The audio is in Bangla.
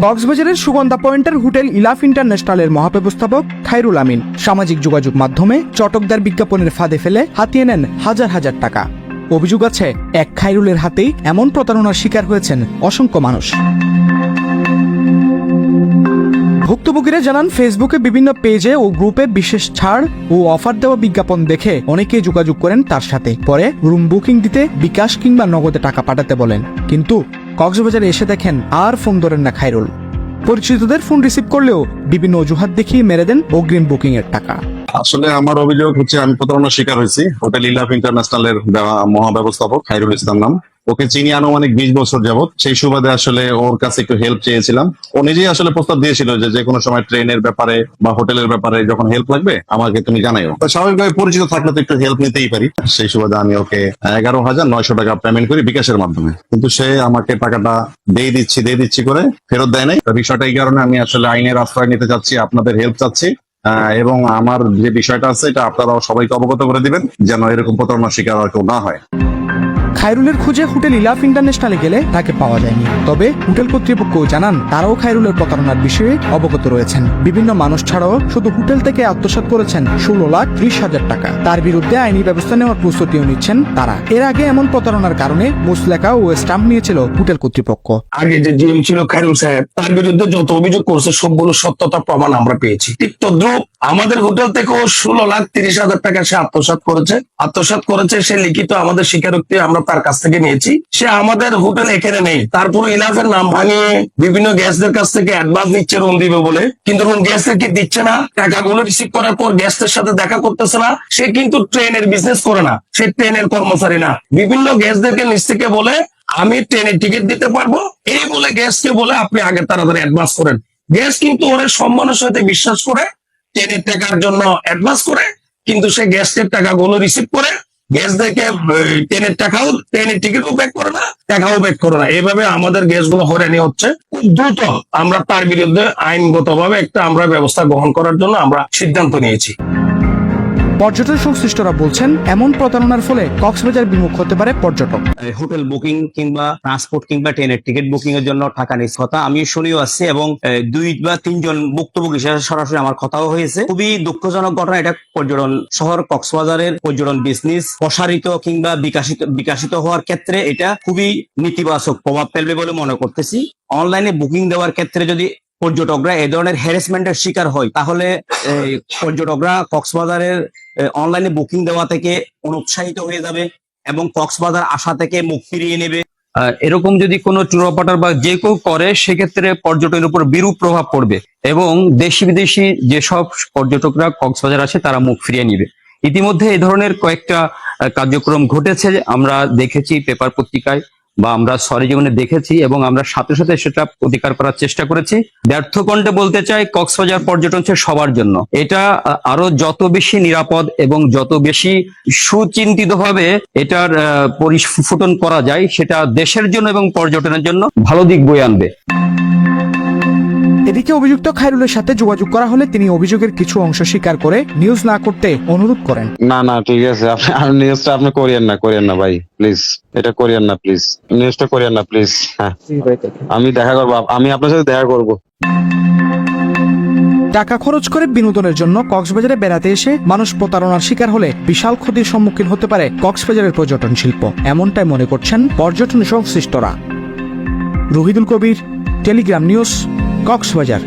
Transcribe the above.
কক্সবাজারের সুগন্ধা পয়েন্টের হোটেল ইলাফ ইন্টারন্যাশনালের মহাব্যবস্থাপক খায়রুল আমিন সামাজিক যোগাযোগ মাধ্যমে চটকদার বিজ্ঞাপনের ফাঁদে ফেলে হাতিয়ে নেন হাজার হাজার টাকা। অভিযোগ আছে, এক খায়রুলের হাতেই এমন প্রতারণার শিকার হয়েছেন অসংখ্য মানুষ। ভুক্তভোগীরা জানান, ফেসবুকে বিভিন্ন পেজে ও গ্রুপে বিশেষ ছাড় ও অফার দেওয়া বিজ্ঞাপন দেখে অনেকেই যোগাযোগ করেন তার সাথে। পরে রুম বুকিং দিতে বিকাশ কিংবা নগদে টাকা পাঠাতে বলেন, কিন্তু কক্সবাজারে এসে দেখেন আর ফোন ধরেন না খায়রুল। পরিচিতদের ফোন রিসিভ করলেও বিভিন্ন অজুহাত দেখিয়ে মেরে দেন অগ্রিম বুকিং এর টাকা। আসলে আমার অভিযোগ হচ্ছে, আমি প্রতারণার শিকার হয়েছি। হোটেল ইলাফ ইন্টারন্যাশনালের মহাব্যবস্থাপক খায়রুল ইসলাম নাম, ওকে চিনি আনুমানিক 20 বছর যাবত। সেই সুবাদে আসলে ওর কাছে একটু হেল্প চেয়েছিলাম। ও নিজেই আসলে প্রস্তাব দিয়েছিল যে কোনো সময় ট্রেনের ব্যাপারে বা হোটেলের ব্যাপারে যখন হেল্প লাগবে আমাকে তুমি জানাইও। স্বাভাবিকভাবে পরিচিত থাকলে তো একটু হেল্প নিতেই পারি। সেই সুবাদে আমি ওকে 11,900 টাকা পেমেন্ট করি বিকাশের মাধ্যমে, কিন্তু সে আমাকে টাকাটা দিয়ে দিচ্ছি করে ফেরত দেয় নাই। বিষয়টা এই কারণে আমি আসলে আইনের আশ্রয় নিতে চাচ্ছি, আপনাদের হেল্প চাচ্ছি, এবং আমার যে বিষয়টা আছে এটা আপনারাও সবাইকে অবগত করে দিবেন যেন এরকম প্রতারণার শিকার আর কেউ না হয়। খায়রুলের খুঁজে হোটেল ইলাফ ইন্টারন্যাশনালে গেলে তাকে পাওয়া যায়নি। তবে হোটেল কর্তৃপক্ষ জানান, তারাও খায়রুলের প্রতারণার বিষয়ে অবগত রয়েছেন। বিভিন্ন মানুষ ছাড়াও শুধু হোটেল থেকে আত্মসাৎ করেছেন 16,30,000 টাকা। তার বিরুদ্ধে আইনি ব্যবস্থা নেওয়ার প্রস্তুতিও নিচ্ছেন তারা। এর আগে এমন প্রতারণার কারণে মুসলেখা ও স্টাম্প নিয়েছিল হোটেল কর্তৃপক্ষ। আগে যে জিএম ছিল খায়রুল সাহেব, তার বিরুদ্ধে যত অভিযোগ করছে সবগুলো সত্যতা প্রমাণ আমরা পেয়েছি। ঠিক তদ্রুপ আমাদের হোটেল থেকেও 16,30,000 টাকা সে আত্মসাৎ করেছে। সে লিখিত আমাদের স্বীকারোক্তি আমরা তার কাছ থেকে নিয়েছি। সে আমাদের হোটেল এখানে নেই, তারপর ইলাফের নাম ভাঙিয়ে বিভিন্ন গ্যাসদের কাছ থেকে অ্যাডভান্স নিচ্ছে রুম দিবে বলে, কিন্তু রুম গ্যাসদেরকে দিচ্ছে না। টাকাগুলো রিসিভ করার পর গ্যাসদের সাথে দেখা করতেছে না। সে কিন্তু ট্রেনের বিজনেস করে না, সে ট্রেনের কর্মচারী না। বিভিন্ন গ্যাসদেরকে নিচ থেকে বলে আমি ট্রেনের টিকিট দিতে পারবো, এই বলে গ্যাসকে বলে আপনি আগে তাড়াতাড়ি অ্যাডভান্স করেন। গ্যাস কিন্তু ওর সম্মানের সাথে বিশ্বাস করে ট্রেনের টাকার জন্য অ্যাডভান্স করে, কিন্তু সে গ্যাসের টাকাগুলো রিসিভ করে গ্যাসদেরকে ট্রেনের টিকিটও ব্যাক করে না, টাকাও ব্যাক করে না। এইভাবে আমাদের গ্যাসগুলো হয়রানি হচ্ছে। খুব দ্রুত আমরা তার বিরুদ্ধে আইনগতভাবে একটা আমরা ব্যবস্থা গ্রহণ করার জন্য আমরা সিদ্ধান্ত নিয়েছি। পর্যটন সংশ্লিষ্টরা বলছেন, এমন প্রতারণার ফলে কক্সবাজার বিমুখ হতে পারে পর্যটক। হোটেল বুকিং কিংবা ট্রান্সপোর্ট কিংবা ট্রেনের টিকিট বুকিং এর জন্য টাকা নিচ্ছে কথা আমি শুনেও আসছি, এবং 2 বা 3 জন ভুক্তভোগী সরাসরি আমার কথাও হয়েছে। খুবই দুঃখজনক ঘটনা এটা। পর্যটন শহর কক্সবাজারের পর্যটন বিজনেস প্রসারিত কিংবা বিকাশিত হওয়ার ক্ষেত্রে এটা খুবই নেতিবাচক প্রভাব ফেলবে বলে মনে করতেছি। অনলাইনে বুকিং দেওয়ার ক্ষেত্রে যদি পর্যটকরা এ ধরনের হ্যারাসমেন্টের শিকার হয়, তাহলে পর্যটকরা কক্সবাজারের অনলাইনে বুকিং দেওয়া থেকে অনুৎসাহিত হয়ে যাবে এবং কক্সবাজার আসা থেকে মুখ ফিরিয়ে নেবে। এরকম যদি কোনো ট্যুর অপারেটর বা যে কেউ করে, সেক্ষেত্রে পর্যটনের উপর বিরূপ প্রভাব পড়বে এবং দেশি বিদেশি যেসব পর্যটকরা কক্সবাজার আসে তারা মুখ ফিরিয়ে নিবে। ইতিমধ্যে এই ধরনের কয়েকটা কার্যক্রম ঘটেছে, আমরা দেখেছি পেপার পত্রিকায় বা আমরা সরেজমিনে দেখেছি, এবং আমরা সাথে সাথে সেটা প্রতিকার করার চেষ্টা করেছি। ব্যর্থ কণ্ঠে বলতে চাই, কক্সবাজার পর্যটন হচ্ছে সবার জন্য। এটা আরো যত বেশি নিরাপদ এবং যত বেশি সুচিন্তিতভাবে এটার পরিস্ফুটন করা যায়, সেটা দেশের জন্য এবং পর্যটনের জন্য ভালো দিক বয়ে আনবে। এদিকে অভিযুক্ত খায়রুলের সাথে যোগাযোগ করা হলে তিনি অভিযোগের কিছু অংশ স্বীকার করে নিউজ না করতে অনুরোধ করেন। না ঠিক আছে, নিউজটা আপনি করিয়েন না ভাই, প্লিজ এটা করিয়েন না, প্লিজ নিউজটা করিয়েন না প্লিজ। হ্যাঁ, আমি দেখা করবো, আমি আপনার সাথে দেখা করবো। টাকা খরচ করে বিনোদনের জন্য কক্সবাজারে বেড়াতে এসে মানুষ প্রতারণার শিকার হলে বিশাল ক্ষতির সম্মুখীন হতে পারে কক্সবাজারের পর্যটন শিল্প, এমনটাই মনে করছেন পর্যটন সংশ্লিষ্টরা। রহিদুল কবির, টেলিগ্রাম নিউজ, কক্সবাজার।